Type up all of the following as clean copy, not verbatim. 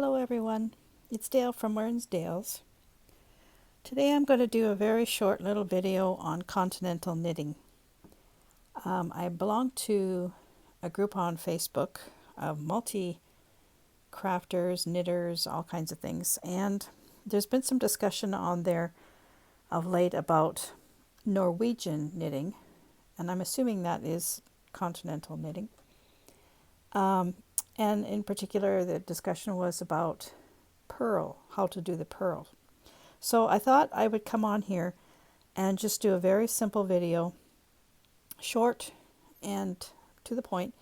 Hello everyone, it's Dale from Dales. Today I'm going to do a very short little video on continental knitting. I belong to a group on Facebook of multi-crafters, knitters, all kinds of things, and there's been some discussion on there of late about Norwegian knitting, and I'm assuming that is continental knitting. And in particular, the discussion was about purl, how to do the purl. So I thought I would come on here and just do a very simple video, short and to the point,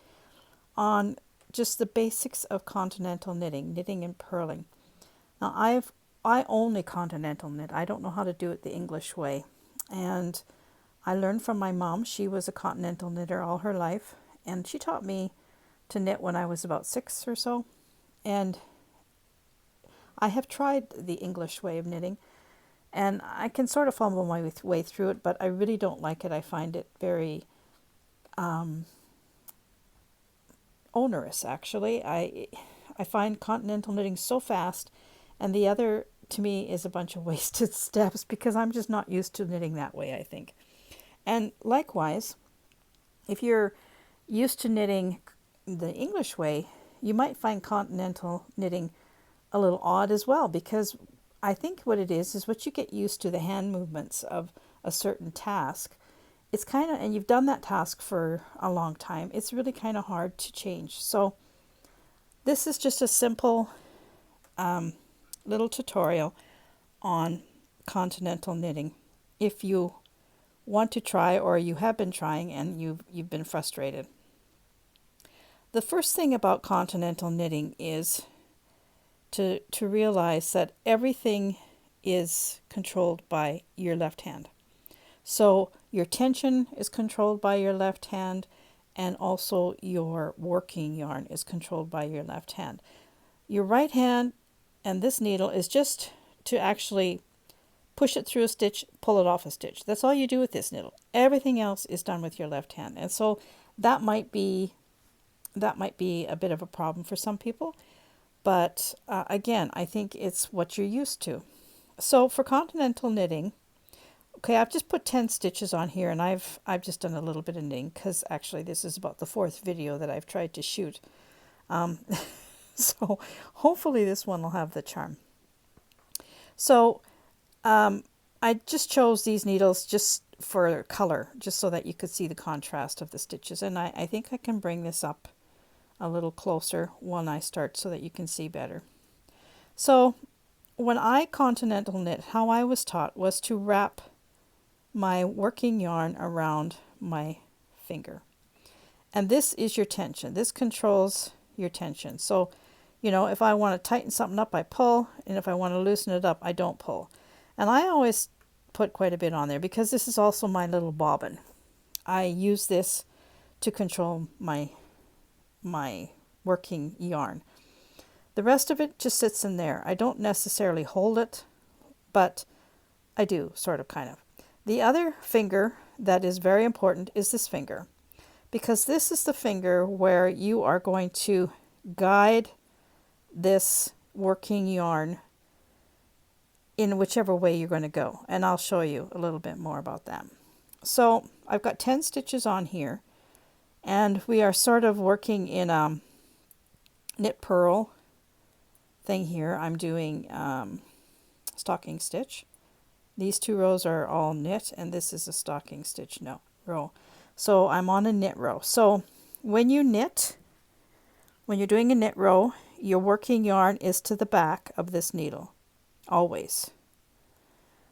on just the basics of continental knitting and purling. Now I only continental knit. I don't know how to do it the English way. And I learned from my mom. She was a continental knitter all her life, and she taught me to knit when I was about 6 or so. And I have tried the English way of knitting, and I can sort of fumble my way through it, but I really don't like it. I find it very onerous, actually. I find continental knitting so fast, and the other, to me, is a bunch of wasted steps because I'm just not used to knitting that way, I think. And likewise, if you're used to knitting the English way, you might find continental knitting a little odd as well, because I think what it is what you get used to the hand movements of a certain task. It's kind of, and you've done that task for a long time, it's really kind of hard to change. So this is just a simple little tutorial on continental knitting. If you want to try, or you have been trying and you've been frustrated. The first thing about continental knitting is to realize that everything is controlled by your left hand. So your tension is controlled by your left hand, and also your working yarn is controlled by your left hand. Your right hand and this needle is just to actually push it through a stitch, pull it off a stitch. That's all you do with this needle. Everything else is done with your left hand. And so that might be a bit of a problem for some people. But again, I think it's what you're used to. So for continental knitting, okay, I've just put 10 stitches on here, and I've just done a little bit of knitting because actually this is about the 4th video that I've tried to shoot. So hopefully this one will have the charm. So I just chose these needles just for color, just so that you could see the contrast of the stitches. And I think I can bring this up a little closer when I start so that you can see better. So when I continental knit, how I was taught was to wrap my working yarn around my finger. And this is your tension. This controls your tension. So, you know, if I want to tighten something up, I pull, and if I want to loosen it up, I don't pull. And I always put quite a bit on there because this is also my little bobbin. I use this to control my working yarn. The rest of it just sits in there. I don't necessarily hold it, but I do, sort of, kind of. The other finger that is very important is this finger, because this is the finger where you are going to guide this working yarn in whichever way you're going to go. And I'll show you a little bit more about that. So I've got 10 stitches on here, and we are sort of working in a knit purl thing here. I'm doing stocking stitch. These 2 rows are all knit, and this is a stocking stitch row. So I'm on a knit row. So when you knit, when you're doing a knit row, your working yarn is to the back of this needle, always.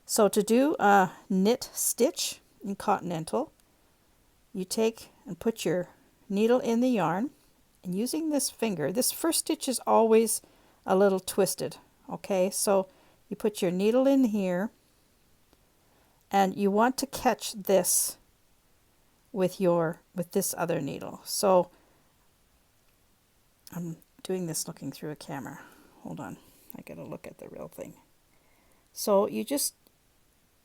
So to do a knit stitch in continental, you take and put your needle in the yarn, and using this finger, this first stitch is always a little twisted, okay? So you put your needle in here, and you want to catch this with this other needle. So I'm doing this looking through a camera. Hold on, I gotta look at the real thing. So you just,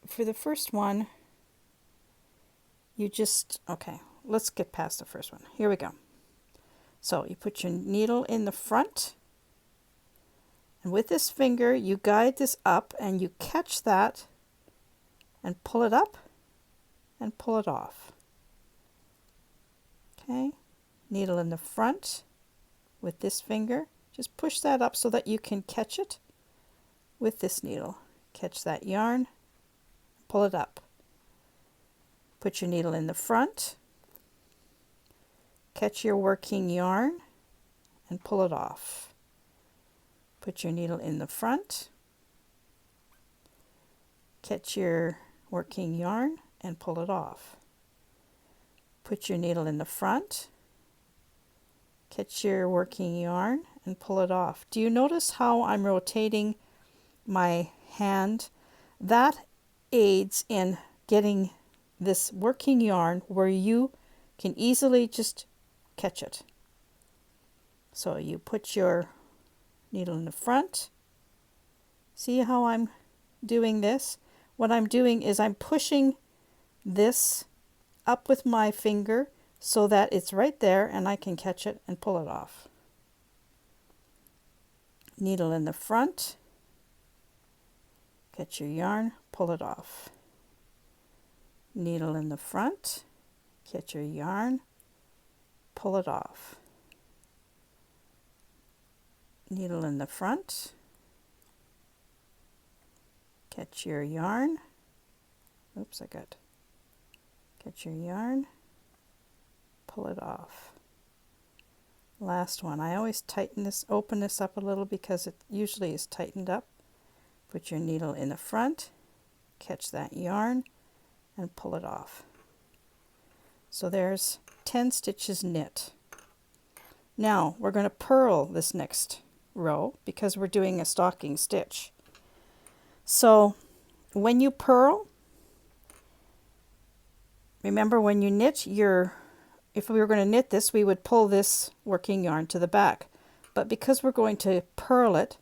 for the first one, okay, let's get past the first one. Here we go. So you put your needle in the front, And with this finger, you guide this up and you catch that and pull it up and pull it off. Okay, needle in the front with this finger. Just push that up so that you can catch it with this needle. Catch that yarn, pull it up. Put your needle in the front, catch your working yarn and pull it off. Put your needle in the front, catch your working yarn and pull it off. Put your needle in the front, catch your working yarn and pull it off. Do you notice how I'm rotating my hand? That aids in getting this working yarn where you can easily just catch it. So you put your needle in the front. See how I'm doing this? What I'm doing is I'm pushing this up with my finger so that it's right there and I can catch it and pull it off. Needle in the front, catch your yarn, pull it off. Needle in the front, catch your yarn, pull it off. Needle in the front, catch your yarn. Oops, catch your yarn, pull it off. Last one. I always open this up a little because it usually is tightened up. Put your needle in the front, catch that yarn and pull it off. So there's 10 stitches knit. Now we're going to purl this next row because we're doing a stocking stitch. So when you purl, remember when you knit if we were going to knit this, we would pull this working yarn to the back. But because we're going to purl it,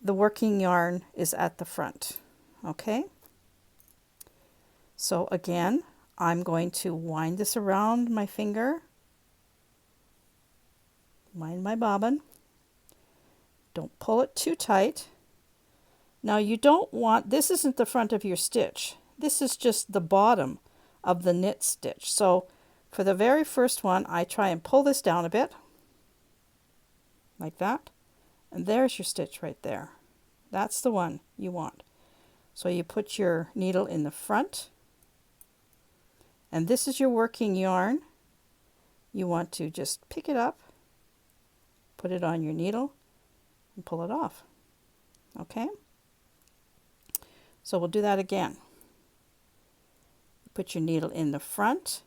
the working yarn is at the front. Okay? So again, I'm going to wind this around my finger. Wind my bobbin. Don't pull it too tight. Now you don't want, this isn't the front of your stitch. This is just the bottom of the knit stitch. So for the very first one, I try and pull this down a bit, like that. And there's your stitch right there. That's the one you want. So you put your needle in the front, and this is your working yarn. You want to just pick it up, put it on your needle, and pull it off. Okay? So we'll do that again. Put your needle in the front,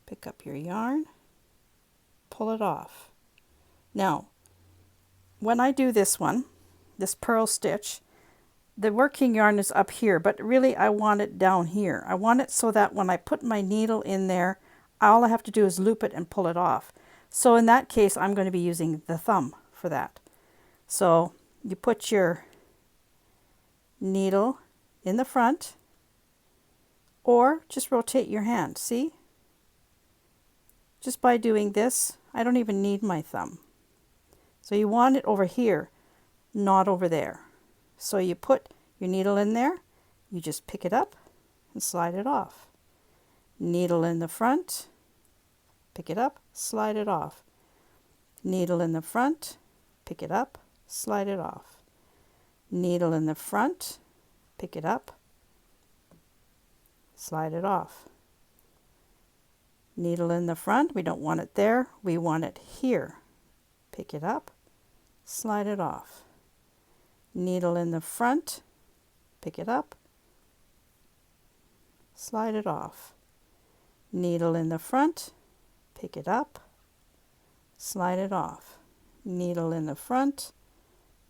pick up your yarn, pull it off. Now, when I do this one, this purl stitch, the working yarn is up here, but really I want it down here. I want it so that when I put my needle in there, all I have to do is loop it and pull it off. So in that case, I'm going to be using the thumb for that. So you put your needle in the front, or just rotate your hand. See? Just by doing this, I don't even need my thumb. So you want it over here, not over there. So you put your needle in there, you just pick it up and slide it off. Needle in the front, pick it up, slide it off. Needle in the front, pick it up, slide it off. Needle in the front, pick it up, slide it off. Needle in the front, we don't want it there, we want it here. Pick it up, slide it off. Needle in the front, pick it up, slide it off. Needle in the front, pick it up, slide it off. Needle in the front,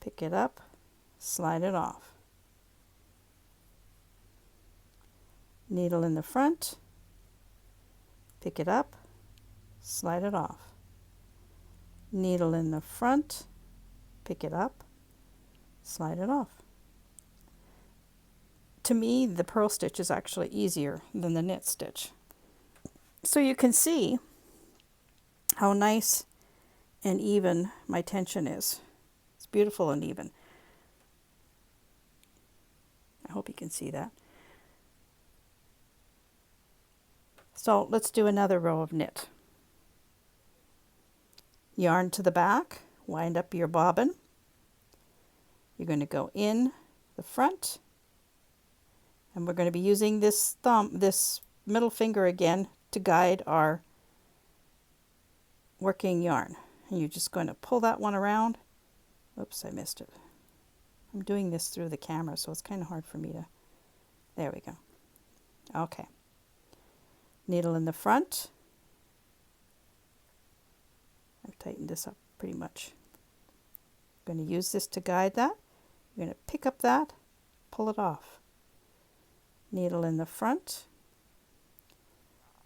pick it up, slide it off. Needle in the front, pick it up, slide it off. Needle in the front, pick it up, slide it off. To me, the purl stitch is actually easier than the knit stitch. So you can see how nice and even my tension is. beautiful and even. I hope you can see that. So let's do another row of knit. Yarn to the back, wind up your bobbin. You're going to go in the front, and we're going to be using this middle finger again to guide our working yarn. And you're just going to pull that one around. Oops, I missed it. I'm doing this through the camera, so it's kind of hard for me to... There we go. Okay. Needle in the front. I've tightened this up pretty much. I'm going to use this to guide that. You're going to pick up that, pull it off. Needle in the front.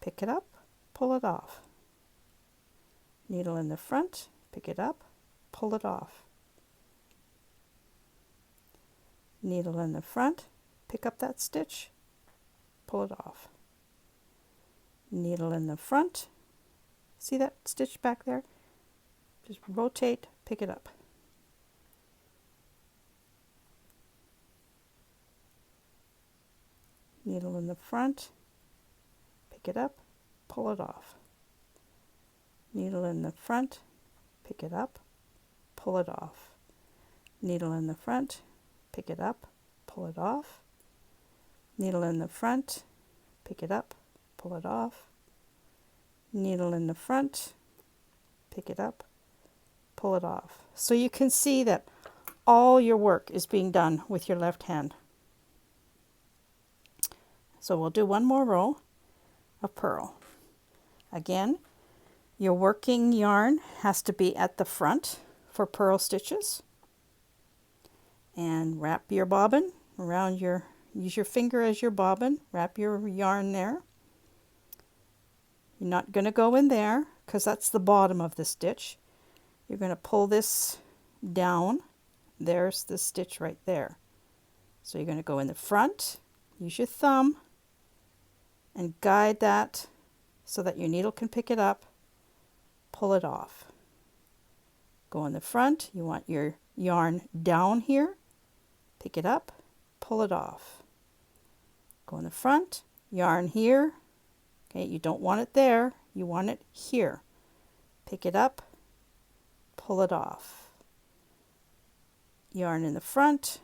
Pick it up, pull it off. Needle in the front, pick it up, pull it off. Needle in the front, pick up that stitch, pull it off. Needle in the front, see that stitch back there? Just rotate, pick it up. Needle in the front, pick it up, pull it off. Needle in the front, pick it up, pull it off. Needle in the front, pick it up, pull it off. Needle in the front, pick it up, pull it off. Needle in the front, pick it up, pull it off. So you can see that all your work is being done with your left hand. So we'll do one more row of purl. Again, your working yarn has to be at the front for purl stitches. And wrap your bobbin around use your finger as your bobbin, wrap your yarn there. You're not going to go in there because that's the bottom of the stitch. You're going to pull this down. There's the stitch right there. So you're going to go in the front, use your thumb, and guide that so that your needle can pick it up, pull it off. Go in the front, you want your yarn down here, pick it up, pull it off. Go in the front, yarn here, okay, you don't want it there, you want it here. Pick it up, pull it off. Yarn in the front,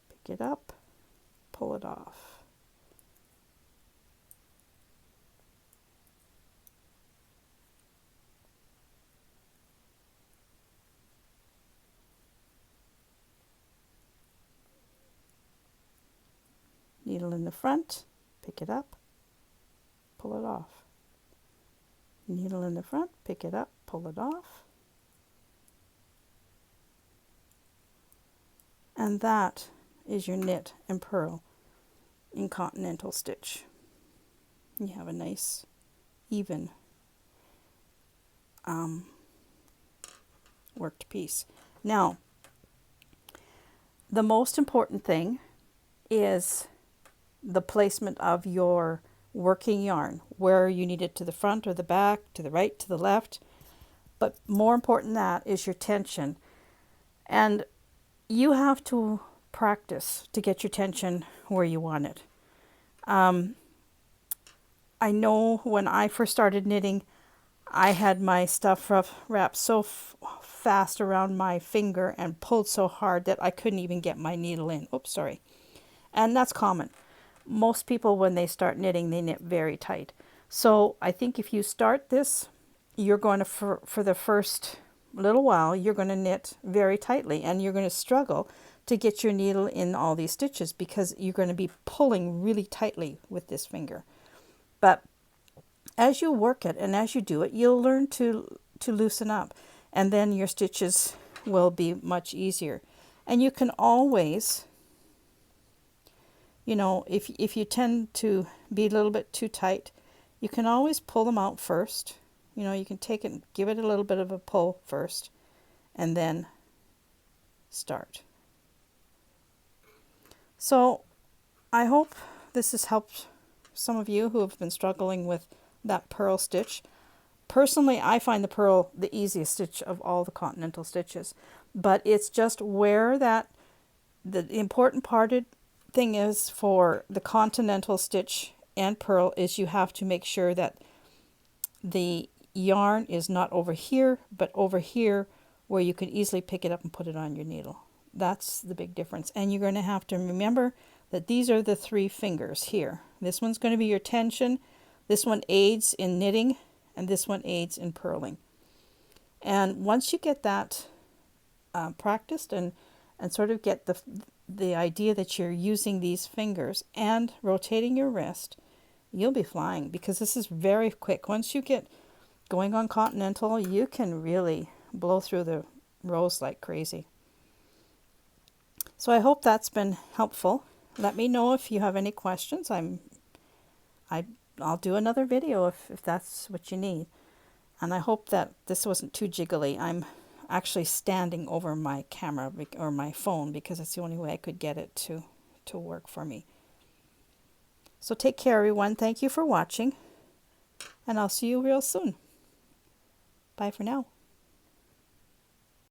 pick it up, pull it off. Needle in the front, pick it up, pull it off. Needle in the front, pick it up, pull it off. And that is your knit and purl in continental stitch. You have a nice even worked piece. Now, the most important thing is the placement of your working yarn, where you need it, to the front or the back, to the right, to the left. But more important than that is your tension. And you have to practice to get your tension where you want it. I know when I first started knitting, I had my stuff wrapped so fast around my finger and pulled so hard that I couldn't even get my needle in. Oops, sorry. And that's common. Most people, when they start knitting, they knit very tight. So I think if you start this, you're going to, for the first little while, you're going to knit very tightly, and you're going to struggle to get your needle in all these stitches because you're going to be pulling really tightly with this finger. But as you work it and as you do it, you'll learn to loosen up, and then your stitches will be much easier. And you can always, you know, if you tend to be a little bit too tight, you can always pull them out first. You know, you can take it and give it a little bit of a pull first and then start. So I hope this has helped some of you who have been struggling with that purl stitch. Personally, I find the purl the easiest stitch of all the Continental stitches, but it's just where that the important thing is for the Continental stitch and purl is you have to make sure that the yarn is not over here, but over here where you can easily pick it up and put it on your needle. That's the big difference. And you're going to have to remember that these are the 3 fingers here. This one's going to be your tension, this one aids in knitting, and this one aids in purling. And once you get that practiced and sort of get the idea that you're using these fingers and rotating your wrist, you'll be flying, because this is very quick. Once you get going on Continental, you can really blow through the rows like crazy. So I hope that's been helpful. Let me know if you have any questions. I'll do another video if that's what you need. And I hope that this wasn't too jiggly. I'm actually standing over my camera or my phone because it's the only way I could get it to work for me. So take care, everyone. Thank you for watching, and I'll see you real soon. Bye for now.